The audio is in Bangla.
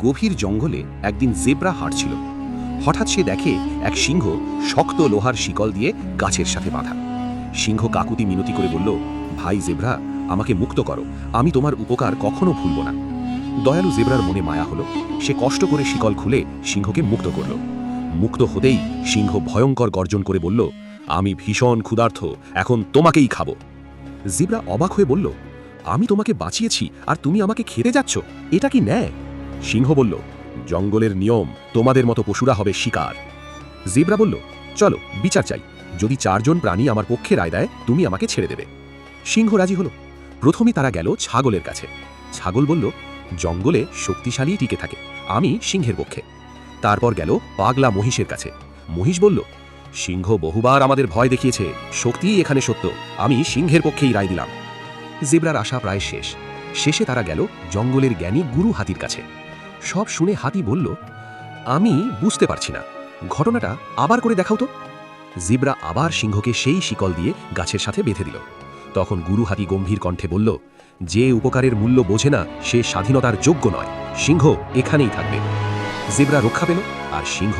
গভীর জঙ্গলে একদিন জেব্রা হাঁটছিল। হঠাৎ সে দেখে এক সিংহ শক্ত লোহার শিকল দিয়ে গাছের সাথে বাঁধা। সিংহ কাকুতি মিনতি করে বলল, ভাই জেব্রা, আমাকে মুক্ত করো, আমি তোমার উপকার কখনো ভুলব না। দয়ালু জেব্রার মনে মায়া হলো। সে কষ্ট করে শিকল খুলে সিংহকে মুক্ত করল। মুক্ত হতেই সিংহ ভয়ঙ্কর গর্জন করে বলল, আমি ভীষণ ক্ষুধার্ত, এখন তোমাকেই খাবো। জেব্রা অবাক হয়ে বলল, আমি তোমাকে বাঁচিয়েছি আর তুমি আমাকে খেতে যাচ্ছ, এটা কি ন্যায়? সিংহ বলল, জঙ্গলের নিয়ম, তোমাদের মতো পশুরা হবে শিকার। জেব্রা বলল, চলো বিচার চাই, যদি 4 জন প্রাণী আমার পক্ষে রায় দেয় তুমি আমাকে ছেড়ে দেবে। সিংহ রাজি হলো। প্রথমে তারা গেল ছাগলের কাছে। ছাগল বলল, জঙ্গলে শক্তিশালী টিকে থাকে, আমি সিংহের পক্ষে। তারপর গেল পাগলা মহিষের কাছে। মহিষ বলল, সিংহ বহুবার আমাদের ভয় দেখিয়েছে, শক্তিই এখানে সত্য, আমি সিংহের পক্ষেই রায় দিলাম। জেব্রার আশা প্রায় শেষ। শেষে তারা গেল জঙ্গলের জ্ঞানী গুরু হাতির কাছে। সব শুনে হাতি বলল, আমি বুঝতে পারছি না, ঘটনাটা আবার করে দেখাও তো। জেব্রা আবার সিংহকে সেই শিকল দিয়ে গাছের সাথে বেঁধে দিল। তখন গুরু হাতি গম্ভীর কণ্ঠে বলল, যে উপকারের মূল্য বোঝে না সে স্বাধীনতার যোগ্য নয়, সিংহ এখানেই থাকবে। জেব্রা রক্ষা পেল আর সিংহ